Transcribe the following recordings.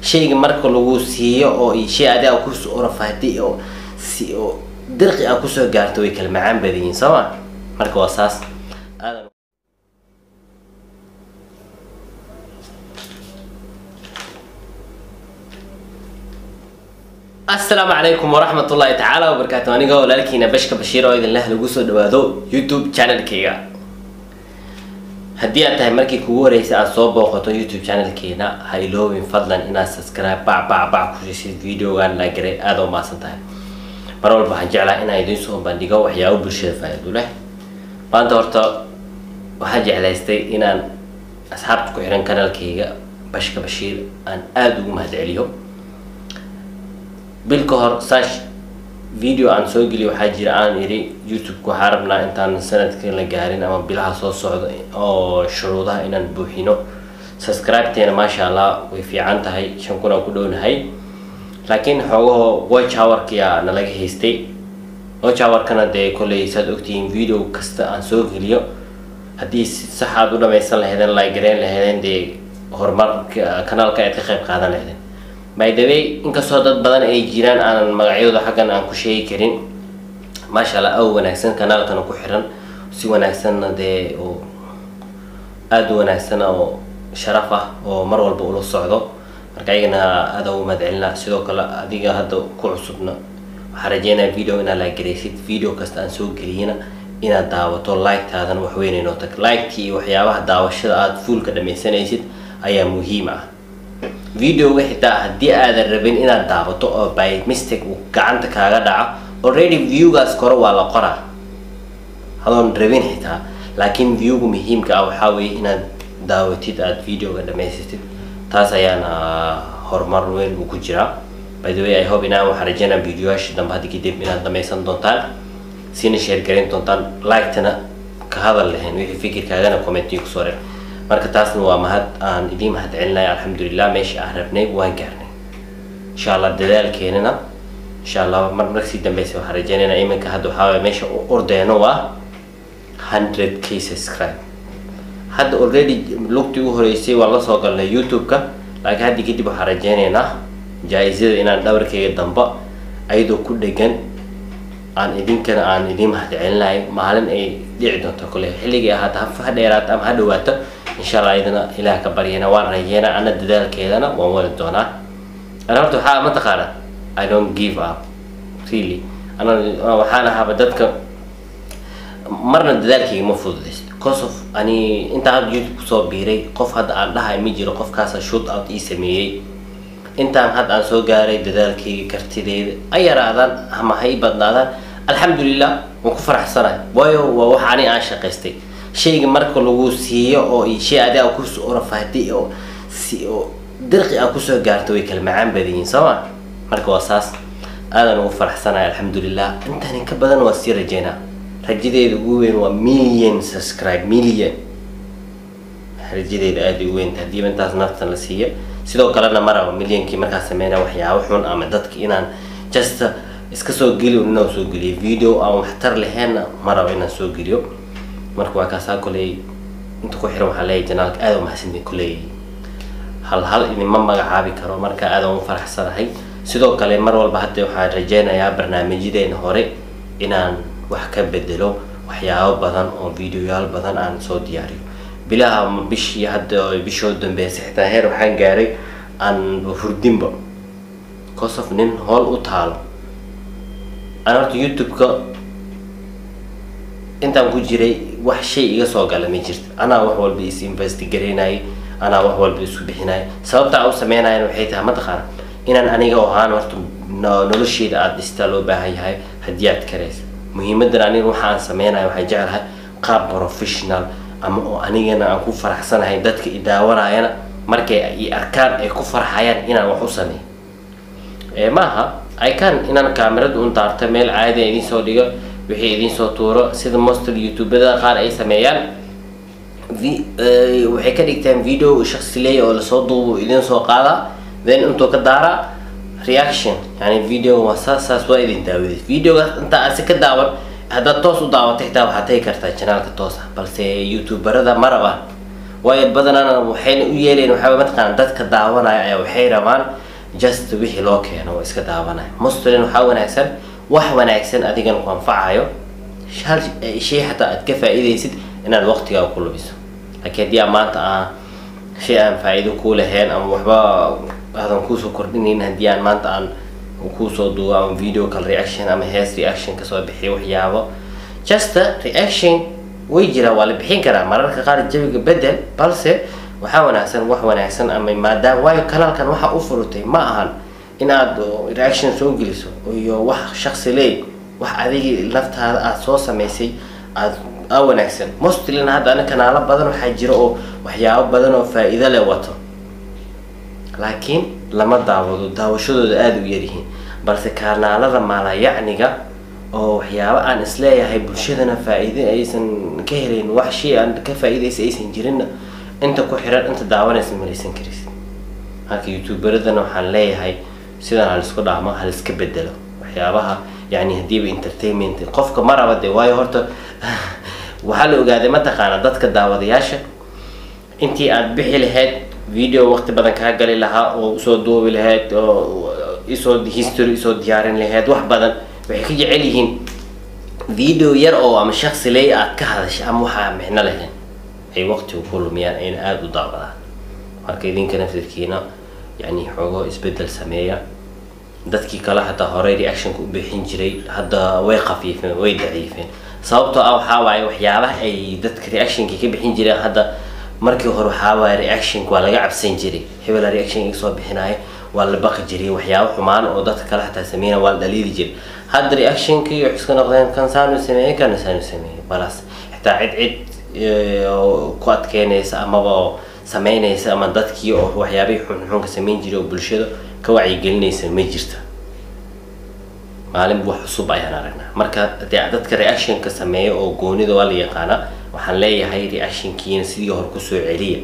shayga marka lagu siiyo oo shay adiga ku soo rafaatay oo si oo dirqi aan ku soo gaarto way kala macaan badiyeen sama marka waa saas السلام عليكم ورحمة الله تعالى وبركاته. أنا قاول لك هنا بشكر بشير وإذا الله لجوسه دوادو يوتيوب channel كيا. هدي أنت مركي كوري سأصوب وقطع يوتيوب channel كينا هايلو من فضلا إن سبسكرايب باع كل شيء فيديو عن لاجري هذا ما صنتها. مرة بحجعله إن أيدين سوهم بندقة وحياة برشة فايدة له. فأنت ورطة وحجع استي إن أصحابك كيران channel كيا بشكر بشير أن أدو مهد عليهم. بالكهر ساش فيديو عن سوقي وحاجر عن إيري يوتيوب كحاربنا إنتان سنة كنا جارين أما بلها صوت أو شروطها إن نبوحينه سبسكرايب تينا ما شاء الله وفي عنتها هاي شن كنا كلون هاي لكن هو واتش هاور كيا نلاقي هيستي واتش هاور كنا ده كل يساد أكتين فيديو كست عن سوقي اليوم هدي صح دونا ما يصل لهذا لايكرين لهذا ده هرمر كنال كأنت خيب قادن لهذا by the way inkastoo dad badan ay jiraan aan magacyadooda xaqan aan ku sheegi karin maasha Allah oo wanaagsan kanaalkan ku xiran si wanaagsan oo aad u wanaagsan oo sharaf ah oo mar walba ula socdo marka ayagana aad u madcelina sidoo kale adiga hadda ku cusubna waxaan rajeynayaa video ina la gareysid video kasta aan soo geliyana inaad daawato like taadan wax weyn inoo tag like tii waxyaabaha daawashada aad full ka dhameysanaysid ayaa muhiim ah video wixii hadii aad rabin inaad daawato oo by mistake uu gacanta kaaga dhaco already view-gaas koro waa la qoraa hadoon rabin xitaa laakiin view-gu muhiimka ah waxa weeye inaad daawatid aad video-ga dhameysatid taas ayaana horumar weyn u ku jira by the way I hope inaan wax rajeynaa video-yaasha dambe hadii kadib inaad dhameysan doontaan sina share gareyn doontaan like-tana ka hadal lahayn wixii fikirkaagana comment-iyo ku soo reeb marka taasna waa mahad aan idin mahad celinay alxamdulillah meeshii aan rabnay waan gaarnay insha Allah dadaalkeenana insha Allah markii dambeysay waxaan rajeynaynaa iminka hadda waxa meesha u ordeyno waa 100k subscribe hadda already lugtii ugu horeysay waa la soo galnay YouTube-ka laakiin hadda kadib waxaan rajeynaynaa jaayizada inaan dhabarkayga dambe ayadoo ku dhagan aan idinkana aan idin mahad celinay maalin ay dhici doonto kale xilliga ahaata ha dheeraad ama ha dhawaato insha Allah idina ilaaha ka baryana waan rajeena ana dadaalkeedana waan wada doonaa ana horta waxa ma taqaana I don't give up really ana waxaan ahaa dadka marna dadaalkayga ma fududeysto because of ani inta had YouTube soo biiray qof hadda aan dhahay ma jiro qofkaas shoot out ii sameeyay intaan had aan soo gaaray dadaalkayga kartideeda ay yaraadaan ama hay badnaadaan alxamdulillah waan ku faraxsanahay waayo waa wax ani aan shaqaystay shayga marka lagu siiyo oo shay adiga ku soo rafaatay oo si oo dirqi aan ku soo gaarto way kala macaan badiyeen sama marka waa saas aadan ugu faraxsanahay alxamdulillah intaan ka badan waa sii rajeynaa rajadeedu ugu weyn waa million subscribe million rajadeedu aad u weyn hadii intaas naftan la siiyo sidoo kalena maraba millionkii marka sameeyna waxyaabo xun ama dadka inaan just iska soo geliyo inaan soo geliyo video aan waxtar lahayn maraba inaan soo geliyo marka waa kaasa kulay inta ku xiran waxa leeyahay janaalka aad u mahadsanid kulay hal idin ma magacaabi karo marka aad u faraxsanahay sidoo kale mar walba hadda waxaan rajeynayaa barnaamijyadeena hore inaan wax ka bedelo waxyaabo badan oo videoyaal badan aan soo diyaariyo bilaha bishii hadda bishoo dambeysay xitaa heer waxaan gaaray aan hurdinba because of nin hool u taalo aan horta YouTube-ka intaan ku jiray wax shay iga soo gala ma jirto ana wax walba is investigate ana wax walba isku bixinay sababta aan u sameeyay waxay tahay ma taqaan inaan aniga oo aan horta nolosheeda aad istalo baahan yahay hadiyad kareys muhiimadan aniga waxaan sameeyay waxay jecelahay qaab professional ama oo anigana aan ku faraxsanahay dadka i daawanayana markay ay arkaan ay ku farxayaan inaan wax u sameeyo maaha ay kan inaan kaamirada u taarto meel caadi ah idin soo dhigo wixii idin soo tuuro sida most youtubada qaar ay sameeyaan waxay ka dhigtaan video shakhsi leeyahay oo la soo duubo idin soo qaada then intuu ka daara reaction yani video wasaas waa idin daawada video inta aad ka daawan hada toos u daawatay xitaa waxaad tagi kartaa channelka toos ah balse youtuberada maraba waayo badanana waxayna u yeeleen waxa mataqaan dadka daawanaya ayaa waxay rabaan just wixii loo keeno iska daawanaya. mostly waxa wanaagsan wax wanaagsan adigan ku anfacayo shay hatta aad ka faa'iideysid inaad waqtiga ku lumiso. laakiin haddii maanta shay aan faa'iido ku lahayn ama waxba aadan ku soo kordhinayn, haddii aan maanta aan ku soo duubo ama video call reaction ama hees reaction ka soo bixiyo waxyaabo just reaction way jira waa la bixin karaa mararka qaar jawiga bedel, balse waxa wanaagsan wax wanaagsan ama maadaama waayo kanaalkan waxa u furutay ma ahan in aad reaction soo geliso iyo wax shakhsi leey wax adiga laftaada aad soo sameysay aad wanaagsan. mostly hadda ana kanaalo badan waxa jira oo waxyaabo badan oo faa'iido leh wato, laakiin lama daawado, daawashadooda aad u yar yihiin. balse kanaalada maalayacniga oo waxyaabo aan isleeyahay bulshadana faa'iido aysan ka helayn, wax shay aan ka faa'iideysa aysan jirin, inta ku xiran inta daawanaysa malaysan karis. halka youtuberadana waxaan leeyahay sidaan hal isku dhaamo hal iska bedelo waxyaabaha yani hadiiba entertainment qofka maraba de waayo horta waxa la ogaaday mataqaana dadka daawadayaasha intii aad bixi lahayd video waqti badan ka gali lahaa oo soo duubi lahayd oo history soo diyaarin lahayd wax badan waxay ka jecel yihiin video yar oo ama shakhsi leey aad ka hadashay ama waxa micno lahayn ay waqti ku lumiyaan in aad u daawadaan. marka idinka naftirkiina yani xogo isbedel sameeya. dadkii kala hata hore reaction ku bixin jiray hadda way qafiifeen way daciifeen sababtoo waxa waaye waxyaabaha ay dadka reaction ka bixin jireen hadda markii hore waxa waaye reaction waa laga cabsan jiray hebel reaction soo bixinay waa la baqi jiray waxyaabo xumaan oo dadka kala hata sameeyna waa dhaliili jiray. hadda reaction kii iska noqdeen kan saanu sameeyay kan saanu sameeyay balas xitaa cid ku adkeynaysa ama sameynaysa ama dadkii oo waxyaabaha xun ka sameyn jiray oo bulshada ka wacyi gelinaysa ma jirta. maalin wax cusub ayaan aragnaa. marka dadka reaction ka sameeyo oo goonida waa la yaqaana waxaan leeyahay reaction kiina sidii hore ku soo celiya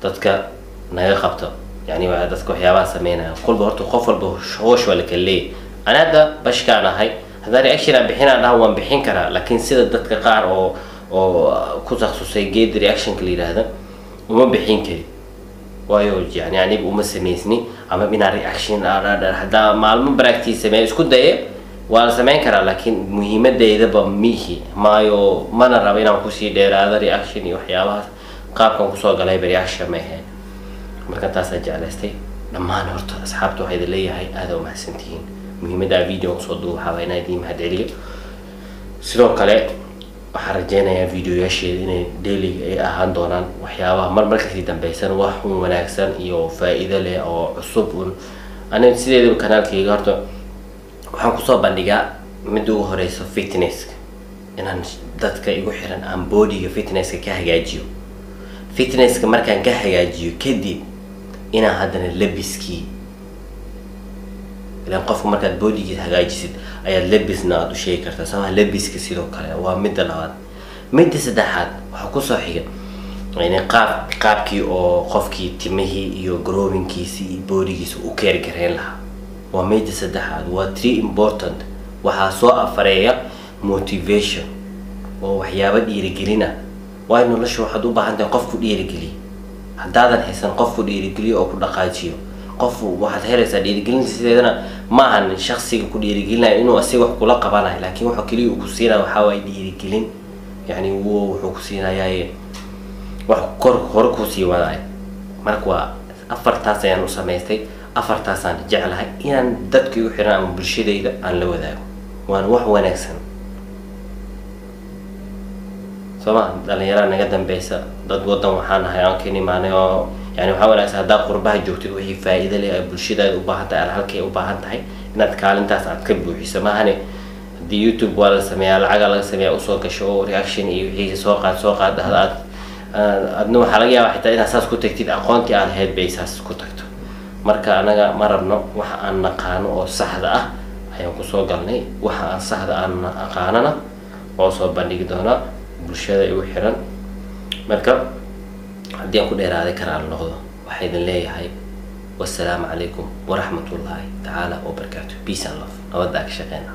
dadka naga qabto yani waa dadka waxyaabaha sameynaya qolba horta qof walba hoosh wala kale ana hada bashkaan ahay hada reaction aan bixinaa waan bixin karaa, laakiin sida dadka qaar oo ku takhasusay geed reaction ka yiraahdo uma bixin kari waayo yani aniga uma sameysni ama bina reaction hada maalmo practice sameey isku daye waa la sameyn karaa, laakiin muhiimadeedaba mihi maayo mana rabo inaan ku sii dheeraado reaction iyo waxyaabaha qaabkan ku soo galay reaction ma ahayn. marka taas aad jeclaystay dhammaan horta asxaabtu waxay leeyahay aad u mahadsantihiin. muhiimada video soo duub waxa weyn ay mahad celiyo. sidoo kale waxaan rajeynayaa videoyaasheeda inay daily ay ahaan doonaan waxyaabaha marmarka si dambaysan wax wanaagsan iyo faa'iido leh oo cusub. aniga sideedaba kanaalkayga horta waxaan ku soo bandhigaa mid ugu horeyso fitness inaan dadka igu xiran aan body fitness ka hagaajiyo. fitness markaan ka hagaajiyo kadib inaan haddana labiskii ilaan qofku markaad bodygiisa hagaajisid ayaad labisna aad u sheegi kartaa. sababta labiska sidoo kale waa midda labaad. midda saddexaad waxa ku soo xiga yani qaabkii oo qofkii timihii iyo growingkiisa iyo bodygiisa u keeri kareen lahaa waa midda saddexaad. waa three important. waxaa soo afareeya motivation oo waxyaabo dhiirigelina waayo nolosha waxaad u baahan tahay qofku dhiirigeliyo. haddaadan haysan qofku dhiirigeliyo oo ku dhaqaajiyo qof waxaad helaysaa dhiirigelinta sideedana ma ahan shakhsiga ku dhiirigelinayo inuu asiga wax kula qabanayo, laakiin waxa kaliya uu ku siinayo waxa waaye dhiirigelin yani wuxuu ku siinayaa wax hore ku sii wadaay. marka waa afartaas ayaan u samaystay, afartaasaan jeclahay inaan dadka igu xiran ama bulshadayda aan la wadaago. waana wax wanaagsan soma dhalinyarada naga dambeysa dad wadan waxaan ahay aan keen imaanay oo yani waxa wanaagsan haddaa qurbaha joogtid wixii faa'iido leh ay bulshadaada u baahan tahay halkay u baahan tahay inaad kaalintaas aad ka buuxiso. maahane haddii youtube waa la sameeyaa lacaga laga sameeyaa usoo gasho oo reaction iyo wixii soo qaad adna waxaa laga yaabaa xitaa inaad saas ku tagtid aqoontii aad lahayd bay saas ku tagto. marka anaga ma rabno waxa aan naqaano oo saxda ah ayaan kusoo galnay. waxa aan saxda aan aqaanana oo soo bandhigi doonaa bulshada igu xiran. marka haddii aan ku dheeraaday karaan noqdo waxaa idin leeyahay wassalaamu calaykum waraxmatullaahi tacaala wabarakaatu. peace and love. nabadda ka shaqeyna.